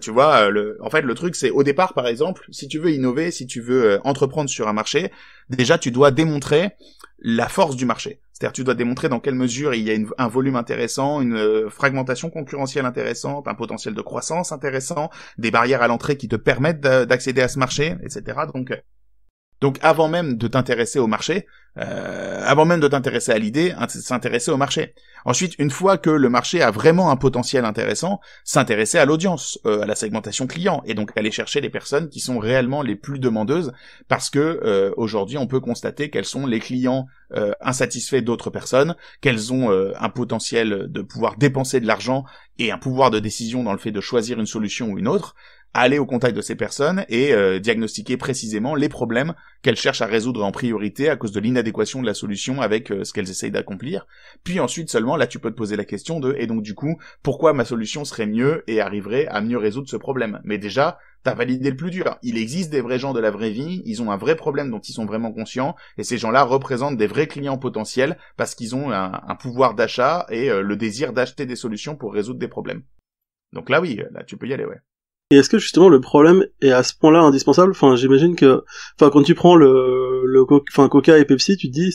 S2: tu vois, en fait, le truc, c'est au départ, par exemple, si tu veux innover, si tu veux entreprendre sur un marché, déjà, tu dois démontrer la force du marché. C'est-à-dire, tu dois démontrer dans quelle mesure il y a un volume intéressant, une fragmentation concurrentielle intéressante, un potentiel de croissance intéressant, des barrières à l'entrée qui te permettent d'accéder à ce marché, etc. Donc, avant même de t'intéresser au marché, avant même de t'intéresser à l'idée, s'intéresser au marché. Ensuite, une fois que le marché a vraiment un potentiel intéressant, s'intéresser à l'audience, à la segmentation client, et donc aller chercher les personnes qui sont réellement les plus demandeuses, parce que aujourd'hui, on peut constater quels sont les clients insatisfaits d'autres personnes, qu'elles ont un potentiel de pouvoir dépenser de l'argent et un pouvoir de décision dans le fait de choisir une solution ou une autre, aller au contact de ces personnes et diagnostiquer précisément les problèmes qu'elles cherchent à résoudre en priorité à cause de l'inadéquation de la solution avec ce qu'elles essayent d'accomplir. Puis ensuite seulement, là tu peux te poser la question et donc du coup, pourquoi ma solution serait mieux et arriverait à mieux résoudre ce problème? Mais déjà, t'as validé le plus dur. Il existe des vrais gens de la vraie vie, ils ont un vrai problème dont ils sont vraiment conscients, et ces gens-là représentent des vrais clients potentiels parce qu'ils ont un pouvoir d'achat et le désir d'acheter des solutions pour résoudre des problèmes. Donc là oui, là tu peux y aller, ouais.
S1: Et est-ce que justement le problème est à ce point-là indispensable? Enfin, j'imagine que, quand tu prends Coca et Pepsi, tu te dis,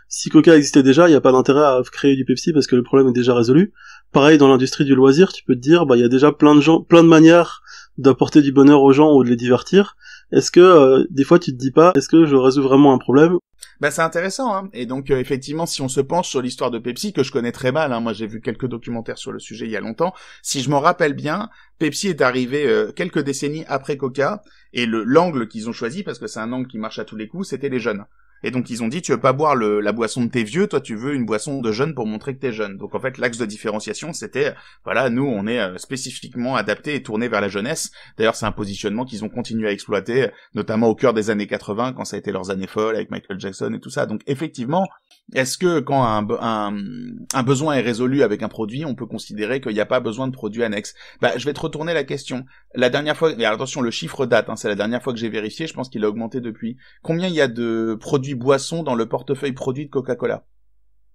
S1: si Coca existait déjà, il n'y a pas d'intérêt à créer du Pepsi parce que le problème est déjà résolu. Pareil, dans l'industrie du loisir, tu peux te dire, il y a déjà plein de manières d'apporter du bonheur aux gens ou de les divertir. Est-ce que, des fois, tu te dis pas, est-ce que je résous vraiment un problème?
S2: Bah c'est intéressant, hein. Et donc effectivement, si on se penche sur l'histoire de Pepsi, que je connais très mal, hein, moi j'ai vu quelques documentaires sur le sujet il y a longtemps, si je m'en rappelle bien, Pepsi est arrivé quelques décennies après Coca, et l'angle qu'ils ont choisi, parce que c'est un angle qui marche à tous les coups, c'était les jeunes. Et donc ils ont dit, tu veux pas boire la boisson de tes vieux, toi tu veux une boisson de jeunes pour montrer que t'es jeune. Donc en fait l'axe de différenciation c'était, voilà, nous on est spécifiquement adapté et tourné vers la jeunesse. D'ailleurs c'est un positionnement qu'ils ont continué à exploiter, notamment au cœur des années 80, quand ça a été leurs années folles avec Michael Jackson et tout ça. Donc effectivement, est-ce que quand un besoin est résolu avec un produit, on peut considérer qu'il n'y a pas besoin de produits annexes? Bah je vais te retourner la question. La dernière fois, mais attention, le chiffre date, hein, c'est la dernière fois que j'ai vérifié, je pense qu'il a augmenté depuis. Combien il y a de produits boissons dans le portefeuille produit de Coca-Cola?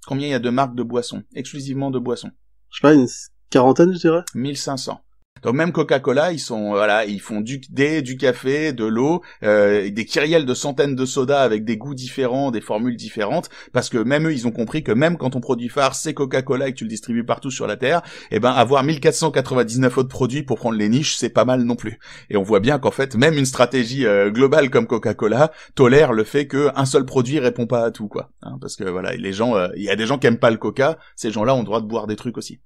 S2: Combien il y a de marques de boissons, exclusivement de boissons?
S1: Je sais pas, une quarantaine, je dirais.
S2: 1500. Donc même Coca-Cola, ils font du café, de l'eau, des kyrielles de centaines de sodas avec des goûts différents, des formules différentes, parce que même eux, ils ont compris que même quand ton produit phare, c'est Coca-Cola et que tu le distribues partout sur la Terre, avoir 1499 autres produits pour prendre les niches, c'est pas mal non plus. Et on voit bien qu'en fait, même une stratégie globale comme Coca-Cola tolère le fait qu'un seul produit répond pas à tout, quoi. Hein, parce que voilà, les gens, il y a des gens qui aiment pas le Coca, ces gens-là ont le droit de boire des trucs aussi.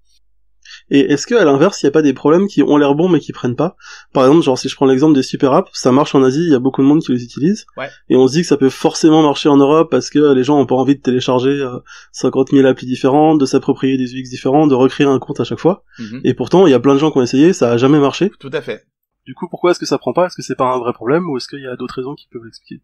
S1: Et est-ce que à l'inverse, il y a pas des problèmes qui ont l'air bons mais qui prennent pas? Par exemple, genre si je prends l'exemple des super apps, ça marche en Asie, il y a beaucoup de monde qui les utilise.
S2: Ouais.
S1: Et on se dit que ça peut forcément marcher en Europe parce que les gens ont pas envie de télécharger 50 000 applis différentes, de s'approprier des UX différents, de recréer un compte à chaque fois. Et pourtant, il y a plein de gens qui ont essayé, ça a jamais marché.
S2: Tout à fait.
S1: Du coup, pourquoi est-ce que ça prend pas? Est-ce que c'est pas un vrai problème ou est-ce qu'il y a d'autres raisons qui peuvent l'expliquer?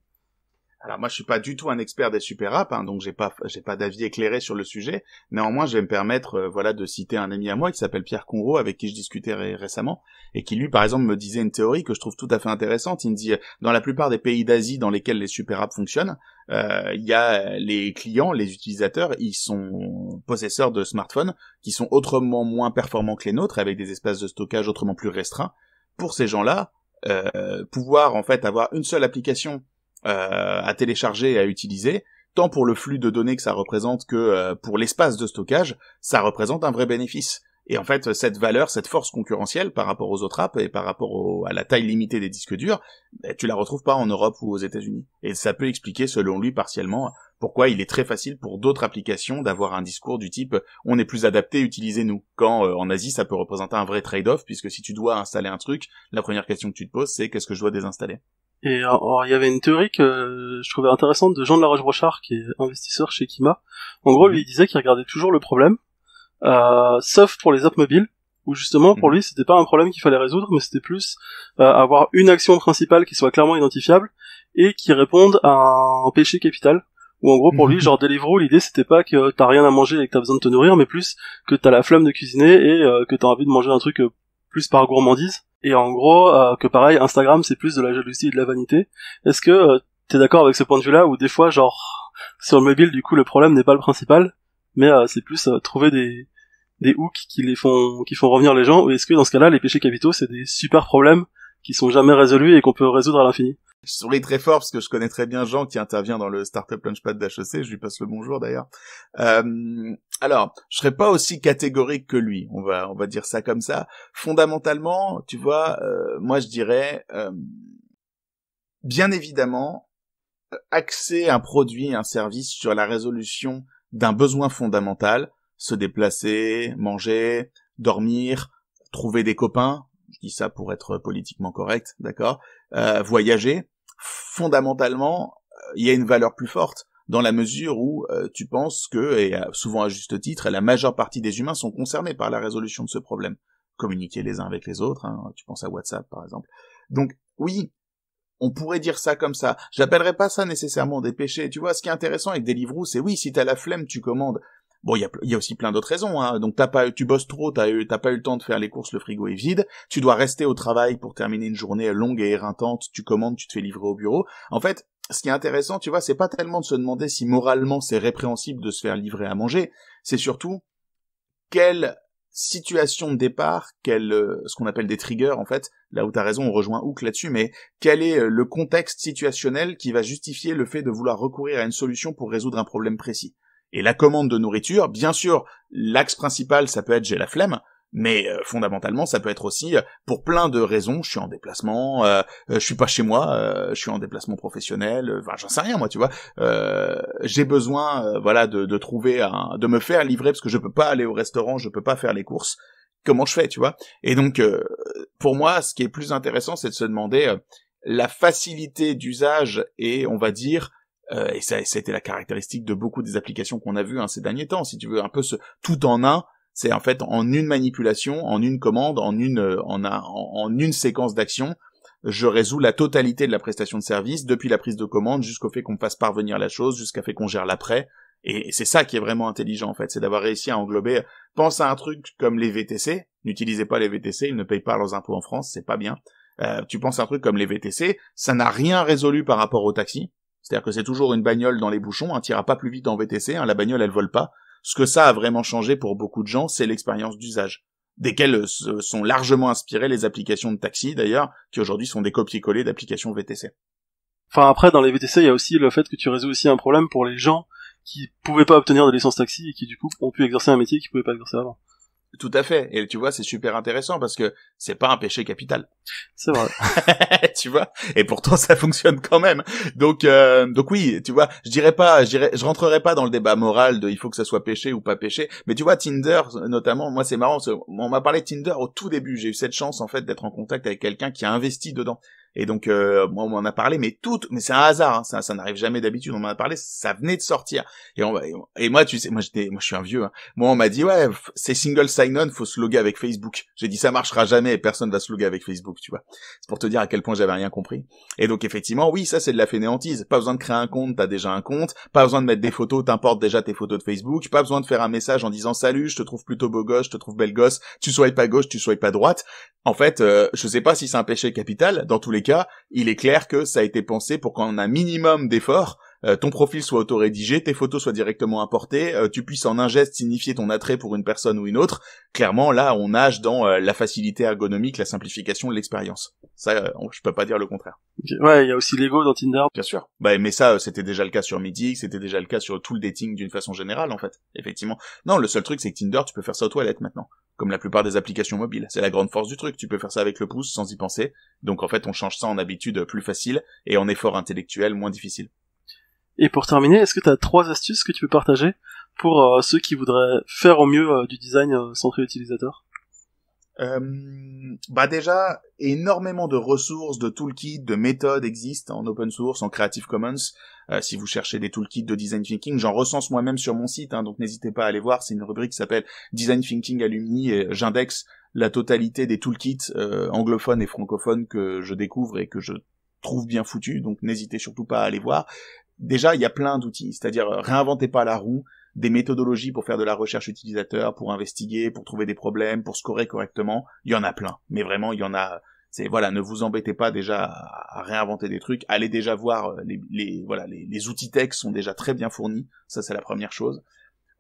S2: Alors moi je suis pas du tout un expert des super apps, hein, donc j'ai pas d'avis éclairé sur le sujet. Néanmoins, je vais me permettre de citer un ami à moi qui s'appelle Pierre Conro, avec qui je discutais récemment, et qui lui par exemple me disait une théorie que je trouve tout à fait intéressante. Il me dit dans la plupart des pays d'Asie dans lesquels les super apps fonctionnent, il y a les clients, les utilisateurs, ils sont possesseurs de smartphones qui sont autrement moins performants que les nôtres, avec des espaces de stockage autrement plus restreints. Pour ces gens-là, pouvoir en fait avoir une seule application à télécharger et à utiliser, tant pour le flux de données que ça représente que pour l'espace de stockage, ça représente un vrai bénéfice. Et en fait, cette valeur, cette force concurrentielle par rapport aux autres apps et par rapport à la taille limitée des disques durs, tu la retrouves pas en Europe ou aux États-Unis. Et ça peut expliquer, selon lui, partiellement, pourquoi il est très facile pour d'autres applications d'avoir un discours du type « on est plus adapté, utilisez-nous ». Quand en Asie, ça peut représenter un vrai trade-off, puisque si tu dois installer un truc, la première question que tu te poses, c'est « qu'est-ce que je dois désinstaller ?»
S1: Et alors, il y avait une théorie que je trouvais intéressante de Jean de la Roche-Brochard, qui est investisseur chez Kima. En gros, lui, il disait qu'il regardait toujours le problème, sauf pour les apps mobiles, où justement, pour lui, c'était pas un problème qu'il fallait résoudre, mais c'était plus avoir une action principale qui soit clairement identifiable, et qui réponde à un péché capital. Ou en gros, pour lui, genre Deliveroo, l'idée c'était pas que t'as rien à manger et que t'as besoin de te nourrir, mais plus que t'as la flemme de cuisiner et que t'as envie de manger un truc plus par gourmandise. Et en gros, que pareil, Instagram, c'est plus de la jalousie et de la vanité. Est-ce que t'es d'accord avec ce point de vue-là, où des fois, genre, sur le mobile, du coup, le problème n'est pas le principal, mais c'est plus trouver des hooks qui font revenir les gens, ou est-ce que dans ce cas-là, les péchés capitaux, c'est des super problèmes qui sont jamais résolus et qu'on peut résoudre à l'infini?
S2: Je souris très fort parce que je connais très bien Jean qui intervient dans le Startup Launchpad d'HEC, je lui passe le bonjour d'ailleurs. Alors, je serais pas aussi catégorique que lui, on va dire ça comme ça. Fondamentalement, tu vois, moi je dirais, bien évidemment, axer un produit, un service sur la résolution d'un besoin fondamental, se déplacer, manger, dormir, trouver des copains, je dis ça pour être politiquement correct, d'accord, voyager, fondamentalement, il y a une valeur plus forte, dans la mesure où tu penses que, et souvent à juste titre, la majeure partie des humains sont concernés par la résolution de ce problème. Communiquer les uns avec les autres, hein, tu penses à WhatsApp par exemple. Donc oui, on pourrait dire ça comme ça. J'appellerais pas ça nécessairement des péchés. Tu vois, ce qui est intéressant avec Deliveroo, c'est oui, si t'as la flemme, tu commandes. Bon, il y a aussi plein d'autres raisons, hein. Donc tu bosses trop, t'as pas eu le temps de faire les courses, le frigo est vide, tu dois rester au travail pour terminer une journée longue et éreintante, tu commandes, tu te fais livrer au bureau. En fait, ce qui est intéressant, tu vois, c'est pas tellement de se demander si moralement c'est répréhensible de se faire livrer à manger, c'est surtout quelle situation de départ, ce qu'on appelle des triggers, en fait, là où t'as raison, on rejoint Hook là-dessus, mais quel est le contexte situationnel qui va justifier le fait de vouloir recourir à une solution pour résoudre un problème précis. Et la commande de nourriture, bien sûr, l'axe principal, ça peut être j'ai la flemme, mais fondamentalement, ça peut être aussi pour plein de raisons, je suis en déplacement, je suis pas chez moi, je suis en déplacement professionnel, enfin j'en sais rien moi, tu vois. J'ai besoin de trouver de me faire livrer parce que je peux pas aller au restaurant, je peux pas faire les courses. Comment je fais, tu vois? Et donc pour moi, ce qui est plus intéressant, c'est de se demander la facilité d'usage et on va dire et ça a été la caractéristique de beaucoup des applications qu'on a vues ces derniers temps, si tu veux, un peu ce tout en un, c'est en fait en une manipulation, en une commande, en une séquence d'action, je résous la totalité de la prestation de service, depuis la prise de commande jusqu'au fait qu'on me fasse parvenir la chose, jusqu'à fait qu'on gère l'après, et c'est ça qui est vraiment intelligent en fait, c'est d'avoir réussi à englober, pense à un truc comme les VTC, n'utilisez pas les VTC, ils ne payent pas leurs impôts en France, c'est pas bien, tu penses à un truc comme les VTC, ça n'a rien résolu par rapport au taxi. C'est-à-dire que c'est toujours une bagnole dans les bouchons, t'iras pas plus vite en VTC, la bagnole elle vole pas. Ce que ça a vraiment changé pour beaucoup de gens, c'est l'expérience d'usage, desquelles sont largement inspirées les applications de taxi d'ailleurs, qui aujourd'hui sont des copier-coller d'applications VTC.
S1: Enfin après, dans les VTC, il y a aussi le fait que tu résous aussi un problème pour les gens qui pouvaient pas obtenir de licence taxi et qui du coup ont pu exercer un métier qu'ils pouvaient pas exercer avant.
S2: Tout à fait. Et tu vois, c'est super intéressant parce que c'est pas un péché capital.
S1: C'est vrai.
S2: Tu vois. Et pourtant, ça fonctionne quand même. Donc oui, tu vois, je rentrerai pas dans le débat moral de il faut que ça soit péché ou pas péché. Mais tu vois, Tinder, notamment, moi, c'est marrant. On m'a parlé de Tinder au tout début. J'ai eu cette chance, en fait, d'être en contact avec quelqu'un qui a investi dedans. Et donc, moi, on m'en a parlé, mais c'est un hasard, hein, ça n'arrive jamais d'habitude. On m'en a parlé, ça venait de sortir. Et moi, tu sais, moi, je suis un vieux, hein. Moi, on m'a dit, ouais, c'est single sign-on, faut se loguer avec Facebook. J'ai dit, ça marchera jamais et personne va se loguer avec Facebook, tu vois. C'est pour te dire à quel point j'avais rien compris. Et donc, effectivement, oui, ça, c'est de la fainéantise. Pas besoin de créer un compte, t'as déjà un compte. Pas besoin de mettre des photos, t'importes déjà tes photos de Facebook. Pas besoin de faire un message en disant, salut, je te trouve plutôt beau gosse, je te trouve belle gosse. Tu sois pas gauche, tu sois pas droite. En fait, je sais pas si c'est un péché capital. Dans tous les cas, il est clair que ça a été pensé pour qu'on ait un minimum d'efforts, ton profil soit auto-rédigé, tes photos soient directement importées, tu puisses en un geste signifier ton attrait pour une personne ou une autre. Clairement, là, on nage dans la facilité ergonomique, la simplification de l'expérience. Ça, je peux pas dire le contraire.
S1: Okay. Ouais, il y a aussi l'ego dans Tinder.
S2: Bien sûr. Bah, mais ça, c'était déjà le cas sur Mythic, c'était déjà le cas sur tout le dating d'une façon générale, en fait. Effectivement. Non, le seul truc, c'est que Tinder, tu peux faire ça aux toilettes maintenant. Comme la plupart des applications mobiles. C'est la grande force du truc. Tu peux faire ça avec le pouce sans y penser. Donc, en fait, on change ça en habitude plus facile et en effort intellectuel moins difficile.
S1: Et pour terminer, est-ce que tu as 3 astuces que tu peux partager pour ceux qui voudraient faire au mieux du design centré utilisateur?
S2: Bah déjà, énormément de ressources, de toolkits, de méthodes existent en open source, en Creative Commons. Si vous cherchez des toolkits de design thinking, j'en recense moi-même sur mon site, hein, donc n'hésitez pas à aller voir. C'est une rubrique qui s'appelle Design Thinking Alumni et j'indexe la totalité des toolkits anglophones et francophones que je découvre et que je trouve bien foutus. Donc n'hésitez surtout pas à aller voir. Déjà, il y a plein d'outils, c'est-à-dire réinventez pas la roue. Des méthodologies pour faire de la recherche utilisateur, pour investiguer, pour trouver des problèmes, pour scorer correctement, il y en a plein. Mais vraiment, il y en a. C'est voilà, ne vous embêtez pas déjà à réinventer des trucs. Allez déjà voir les outils tech sont déjà très bien fournis. Ça, c'est la première chose.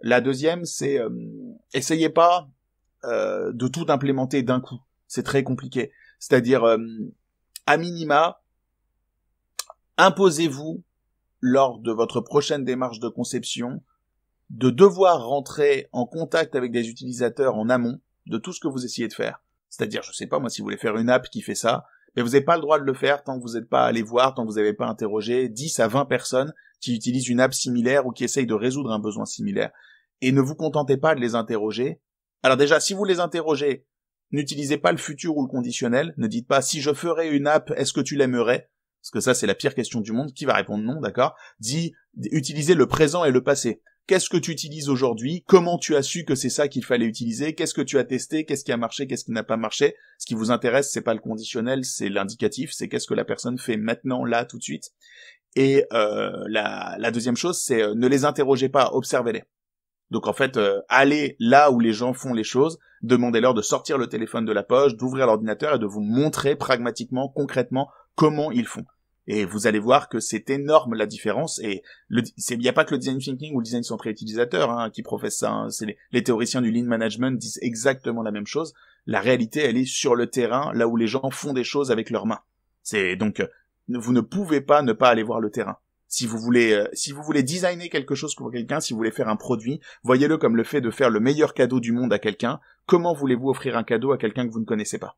S2: La deuxième, c'est essayez pas de tout implémenter d'un coup. C'est très compliqué. C'est-à-dire à minima, imposez-vous lors de votre prochaine démarche de conception de devoir rentrer en contact avec des utilisateurs en amont de tout ce que vous essayez de faire. C'est-à-dire, je sais pas, moi, si vous voulez faire une app qui fait ça, mais vous n'avez pas le droit de le faire tant que vous n'êtes pas allé voir, tant que vous n'avez pas interrogé 10 à 20 personnes qui utilisent une app similaire ou qui essayent de résoudre un besoin similaire. Et ne vous contentez pas de les interroger. Alors déjà, si vous les interrogez, n'utilisez pas le futur ou le conditionnel. Ne dites pas, si je ferais une app, est-ce que tu l'aimerais? Parce que ça, c'est la pire question du monde. Qui va répondre non, d'accord? Utilisez le présent et le passé. Qu'est-ce que tu utilises aujourd'hui? Comment tu as su que c'est ça qu'il fallait utiliser? Qu'est-ce que tu as testé? Qu'est-ce qui a marché? Qu'est-ce qui n'a pas marché? Ce qui vous intéresse, c'est pas le conditionnel, c'est l'indicatif, c'est qu'est-ce que la personne fait maintenant, là, tout de suite. Et la deuxième chose, c'est ne les interrogez pas, observez-les. Donc en fait, allez là où les gens font les choses, demandez-leur de sortir le téléphone de la poche, d'ouvrir l'ordinateur et de vous montrer pragmatiquement, concrètement, comment ils font. Et vous allez voir que c'est énorme la différence. Et il n'y a pas que le design thinking ou le design centré utilisateur qui professe ça. Hein. C'est les théoriciens du lean management disent exactement la même chose. La réalité, elle est sur le terrain, là où les gens font des choses avec leurs mains. C'est donc vous ne pouvez pas ne pas aller voir le terrain. Si vous voulez designer quelque chose pour quelqu'un, si vous voulez faire un produit, voyez-le comme le fait de faire le meilleur cadeau du monde à quelqu'un. Comment voulez-vous offrir un cadeau à quelqu'un que vous ne connaissez pas?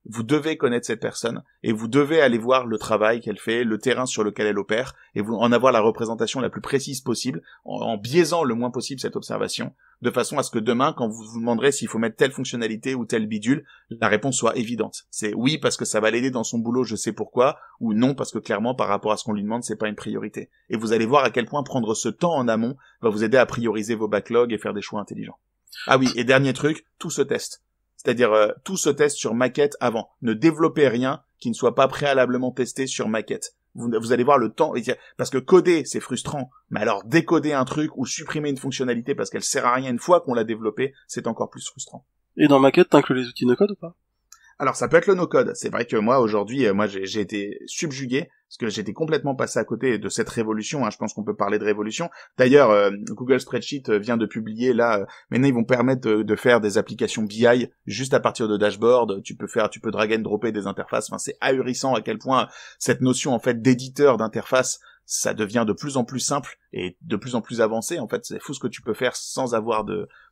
S2: Vous devez connaître cette personne et vous devez aller voir le travail qu'elle fait, le terrain sur lequel elle opère et vous en avoir la représentation la plus précise possible en biaisant le moins possible cette observation de façon à ce que demain, quand vous vous demanderez s'il faut mettre telle fonctionnalité ou telle bidule, la réponse soit évidente. C'est oui parce que ça va l'aider dans son boulot, je sais pourquoi, ou non parce que clairement par rapport à ce qu'on lui demande, c'est pas une priorité. Et vous allez voir à quel point prendre ce temps en amont va vous aider à prioriser vos backlogs et faire des choix intelligents. Ah oui, et dernier truc, tout se teste. C'est-à-dire, tout se teste sur maquette avant. Ne développez rien qui ne soit pas préalablement testé sur maquette. Vous allez voir le temps, parce que coder, c'est frustrant. Mais alors, décoder un truc ou supprimer une fonctionnalité parce qu'elle sert à rien une fois qu'on l'a développée, c'est encore plus frustrant.
S1: Et dans maquette, t'inclus les outils no-code ou pas?
S2: Alors, ça peut être le no-code. C'est vrai que moi, aujourd'hui, j'ai été subjugué, parce que j'étais complètement passé à côté de cette révolution. Je pense qu'on peut parler de révolution. D'ailleurs, Google Spreadsheet vient de publier, là, maintenant ils vont permettre de faire des applications BI juste à partir de dashboard. Tu peux drag and dropper des interfaces. Enfin, c'est ahurissant à quel point cette notion, en fait, d'éditeur d'interface ça devient de plus en plus simple et de plus en plus avancé. En fait, c'est fou ce que tu peux faire sans avoir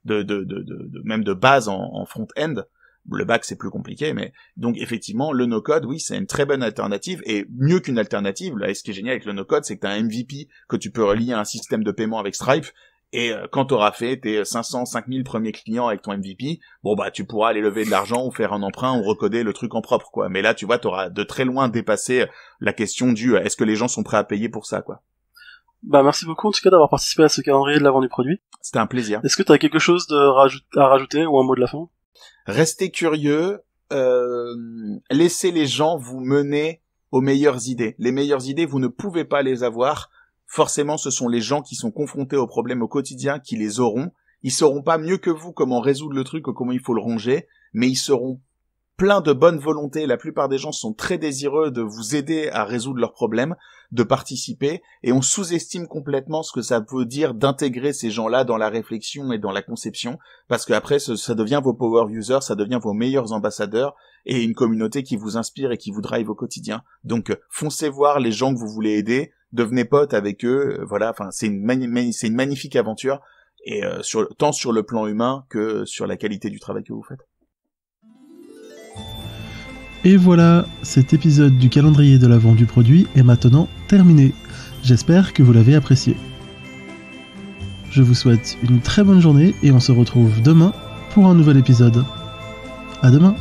S2: même de base en front-end. Le back, c'est plus compliqué, mais donc effectivement, le no-code, oui, c'est une très bonne alternative, et mieux qu'une alternative, là, ce qui est génial avec le no-code, c'est que t'as un MVP que tu peux relier à un système de paiement avec Stripe, et quand t'auras fait tes 500, 5000 premiers clients avec ton MVP, bon bah tu pourras aller lever de l'argent ou faire un emprunt ou recoder le truc en propre, quoi. Mais là, tu vois, t'auras de très loin dépassé la question du est-ce que les gens sont prêts à payer pour ça, quoi.
S3: Bah merci beaucoup en tout cas d'avoir participé à ce calendrier de l'avant du produit.
S2: C'était un plaisir.
S3: Est-ce que t'as quelque chose à rajouter ou un mot de la fin?
S2: Restez curieux, laissez les gens vous mener aux meilleures idées. Les meilleures idées, vous ne pouvez pas les avoir. Forcément, ce sont les gens qui sont confrontés aux problèmes au quotidien qui les auront. Ils sauront pas mieux que vous comment résoudre le truc ou comment il faut le ranger, mais ils seront pleins de bonne volonté. La plupart des gens sont très désireux de vous aider à résoudre leurs problèmes, de participer, et on sous-estime complètement ce que ça veut dire d'intégrer ces gens-là dans la réflexion et dans la conception, parce que après ça devient vos power users, ça devient vos meilleurs ambassadeurs, et une communauté qui vous inspire et qui vous drive au quotidien. Donc foncez voir les gens que vous voulez aider, devenez potes avec eux, voilà, enfin c'est une magnifique aventure, et tant sur le plan humain que sur la qualité du travail que vous faites.
S1: Et voilà, cet épisode du calendrier de l'avant du produit est maintenant terminé. J'espère que vous l'avez apprécié. Je vous souhaite une très bonne journée et on se retrouve demain pour un nouvel épisode. À demain!